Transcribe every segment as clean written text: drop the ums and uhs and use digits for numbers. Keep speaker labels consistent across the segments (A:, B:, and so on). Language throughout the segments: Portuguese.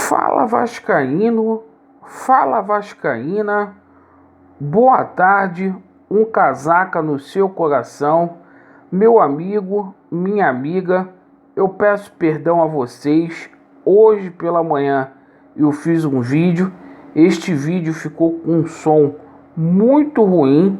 A: Fala Vascaíno, fala Vascaína, boa tarde, um casaca no seu coração, meu amigo, minha amiga, eu peço perdão a vocês, hoje pela manhã eu fiz um vídeo, este vídeo ficou com um som muito ruim,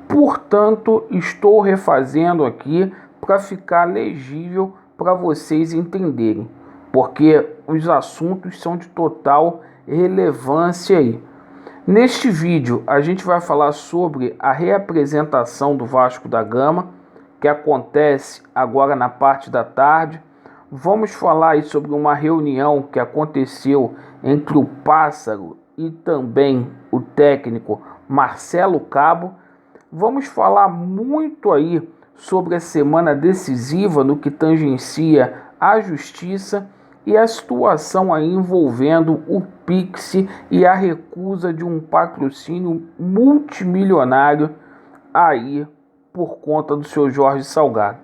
A: portanto estou refazendo aqui para ficar legível para vocês entenderem, porque os assuntos são de total relevância aí. Neste vídeo a gente vai falar sobre a reapresentação do Vasco da Gama, que acontece agora na parte da tarde. Vamos falar aí sobre uma reunião que aconteceu entre o Pássaro e também o técnico Marcelo Cabo. Vamos falar muito aí sobre a semana decisiva no que tangencia a justiça e a situação aí envolvendo o Pix e a recusa de um patrocínio multimilionário aí por conta do seu Jorge Salgado.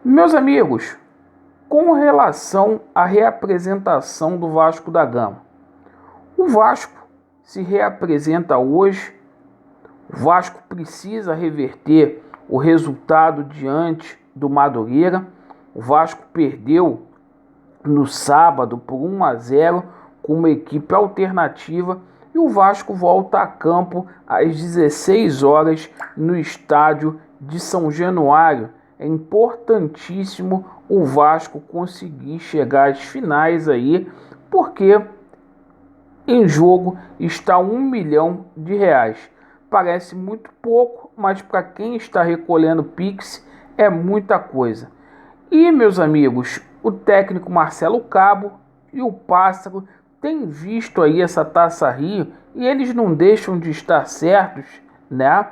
A: Meus amigos, com relação à reapresentação do Vasco da Gama, o Vasco se reapresenta hoje. O Vasco precisa reverter o resultado diante do Madureira. O Vasco perdeu no sábado por 1-0 com uma equipe alternativa e o Vasco volta a campo às 16 horas no estádio de São Januário. É importantíssimo o Vasco conseguir chegar às finais aí, porque em jogo está R$1 milhão. Parece muito pouco, mas para quem está recolhendo Pix é muita coisa. E, meus amigos, o técnico Marcelo Cabo e o Pássaro têm visto aí essa Taça Rio e eles não deixam de estar certos, né?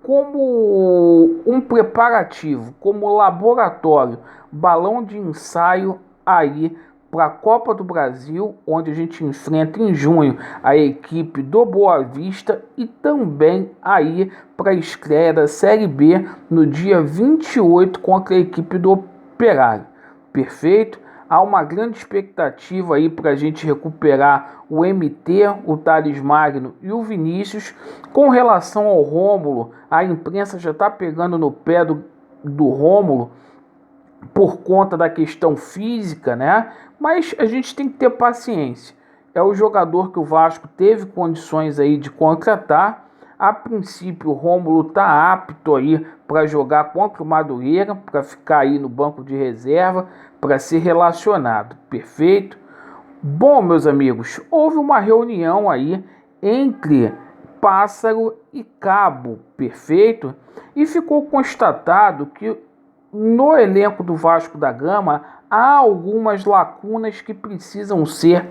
A: Como um preparativo, como laboratório, balão de ensaio aí para a Copa do Brasil, onde a gente enfrenta em junho a equipe do Boa Vista e também aí para a estreia da Série B no dia 28 contra a equipe do Operário. Perfeito? Há uma grande expectativa aí para a gente recuperar o MT, o Thales Magno e o Vinícius. Com relação ao Rômulo, a imprensa já está pegando no pé do Rômulo por conta da questão física, né? Mas a gente tem que ter paciência. É o jogador que o Vasco teve condições aí de contratar. A princípio, o Rômulo está apto aí para jogar contra o Madureira, para ficar aí no banco de reserva, para ser relacionado. Perfeito? Bom, meus amigos, houve uma reunião aí entre Pássaro e Cabo, perfeito? E ficou constatado que no elenco do Vasco da Gama há algumas lacunas que precisam ser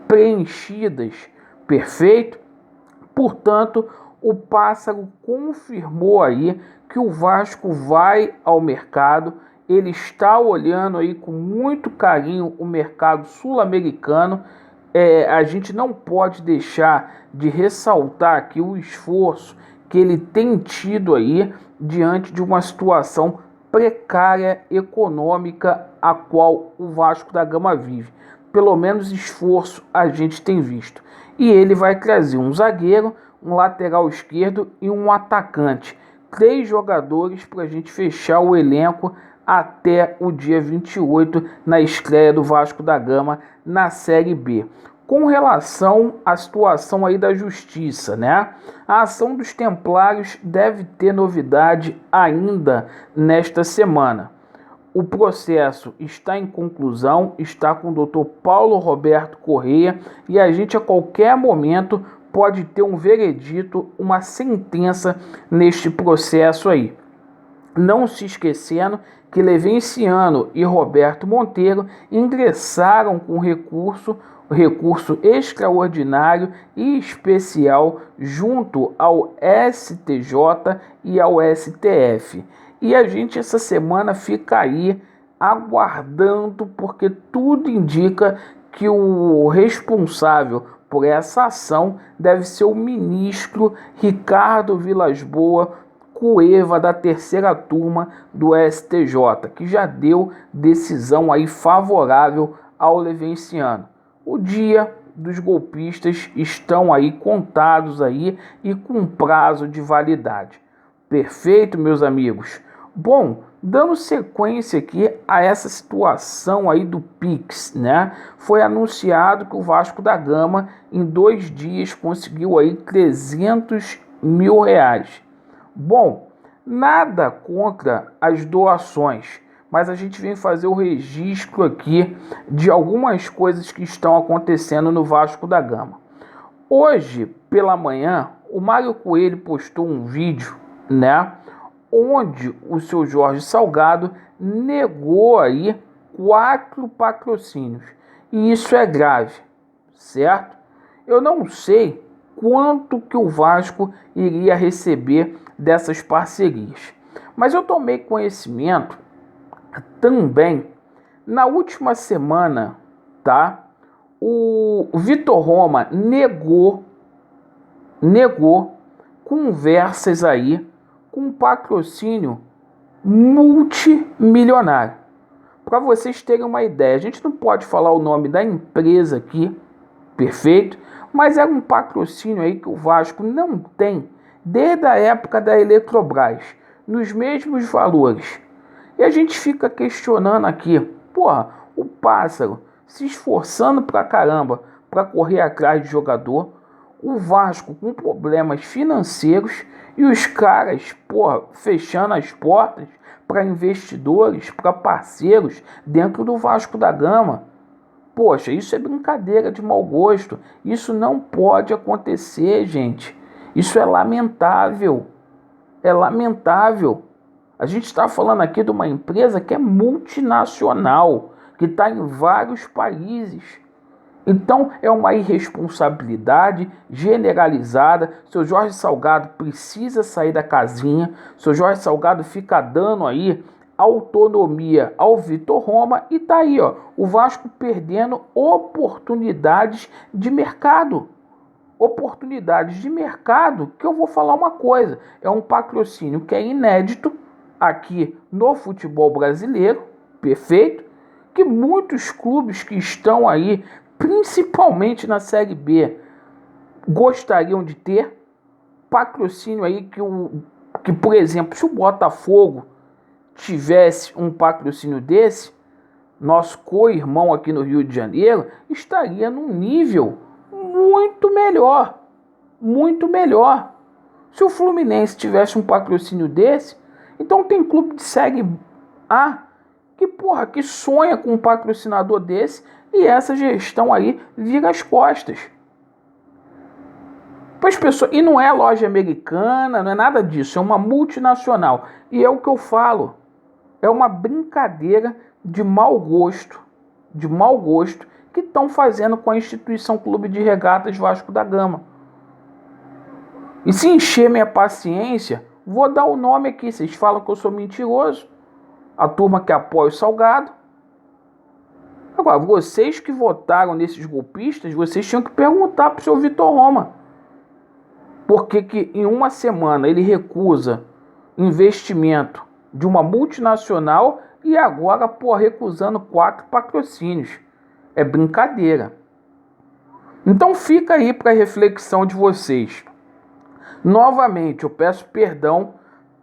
A: preenchidas, perfeito? Portanto, o Pássaro confirmou aí que o Vasco vai ao mercado. Ele está olhando aí com muito carinho o mercado sul-americano. A gente não pode deixar de ressaltar aqui o esforço que ele tem tido aí diante de uma situação precária econômica a qual o Vasco da Gama vive. Pelo menos esforço a gente tem visto. E ele vai trazer um zagueiro, um lateral esquerdo e um atacante. 3 jogadores para a gente fechar o elenco até o dia 28 na estreia do Vasco da Gama na Série B. Com relação à situação aí da justiça, né? A ação dos Templários deve ter novidade ainda nesta semana. O processo está em conclusão, está com o Dr. Paulo Roberto Correia e a gente a qualquer momento pode ter um veredito, uma sentença neste processo aí. Não se esquecendo que Levenciano e Roberto Monteiro ingressaram com recurso extraordinário e especial junto ao STJ e ao STF. E a gente essa semana fica aí aguardando, porque tudo indica que o responsável por essa ação deve ser o ministro Ricardo Vilas Boas Cueva, da terceira turma do STJ, que já deu decisão aí favorável ao Levenciano. o dia dos golpistas estão aí contados aí e com prazo de validade. Perfeito, meus amigos? Bom, dando sequência aqui a essa situação aí do Pix, né? Foi anunciado que o Vasco da Gama em 2 dias conseguiu aí 300 mil reais. Bom, nada contra as doações, mas a gente vem fazer o registro aqui de algumas coisas que estão acontecendo no Vasco da Gama. Hoje, pela manhã, o Mário Coelho postou um vídeo, né, onde o seu Jorge Salgado negou aí 4 patrocínios. E isso é grave, certo? Eu não sei quanto que o Vasco iria receber dessas parcerias, mas eu tomei conhecimento também na última semana, tá? O Vitor Roma negou conversas aí com um patrocínio multimilionário. Para vocês terem uma ideia, a gente não pode falar o nome da empresa aqui, perfeito? Mas é um patrocínio aí que o Vasco não tem desde a época da Eletrobras, nos mesmos valores. E a gente fica questionando aqui, porra, o Pássaro se esforçando pra caramba para correr atrás de jogador, o Vasco com problemas financeiros e os caras, porra, fechando as portas para investidores, para parceiros dentro do Vasco da Gama. Poxa, isso é brincadeira de mau gosto. Isso não pode acontecer, gente. Isso é lamentável. É lamentável. A gente está falando aqui de uma empresa que é multinacional, que está em vários países. Então é uma irresponsabilidade generalizada. Seu Jorge Salgado precisa sair da casinha. Seu Jorge Salgado fica dando aí autonomia ao Vitor Roma e tá aí, ó, o Vasco perdendo oportunidades de mercado. Oportunidades de mercado que eu vou falar uma coisa, é um patrocínio que é inédito aqui no futebol brasileiro, perfeito, que muitos clubes que estão aí, principalmente na Série B, gostariam de ter. Patrocínio aí que, por exemplo, se o Botafogo tivesse um patrocínio desse, nosso co-irmão aqui no Rio de Janeiro estaria num nível muito melhor, muito melhor. Se o Fluminense tivesse um patrocínio desse, então tem clube de Série A que sonha com um patrocinador desse e essa gestão aí vira as costas. As pessoas, e não é loja americana, não é nada disso, é uma multinacional. E é o que eu falo, é uma brincadeira de mau gosto que estão fazendo com a instituição Clube de Regatas Vasco da Gama. E se encher minha paciência, vou dar o nome aqui. Vocês falam que eu sou mentiroso, a turma que apoia o Salgado. Agora, vocês que votaram nesses golpistas, vocês tinham que perguntar para o seu Vitor Roma por que em uma semana ele recusa investimento de uma multinacional e agora, recusando 4 patrocínios. É brincadeira. Então fica aí para a reflexão de vocês. Novamente, eu peço perdão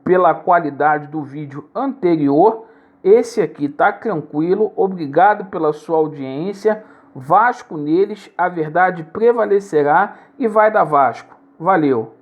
A: pela qualidade do vídeo anterior. Esse aqui tá tranquilo. Obrigado pela sua audiência. Vasco neles, a verdade prevalecerá e vai dar Vasco. Valeu!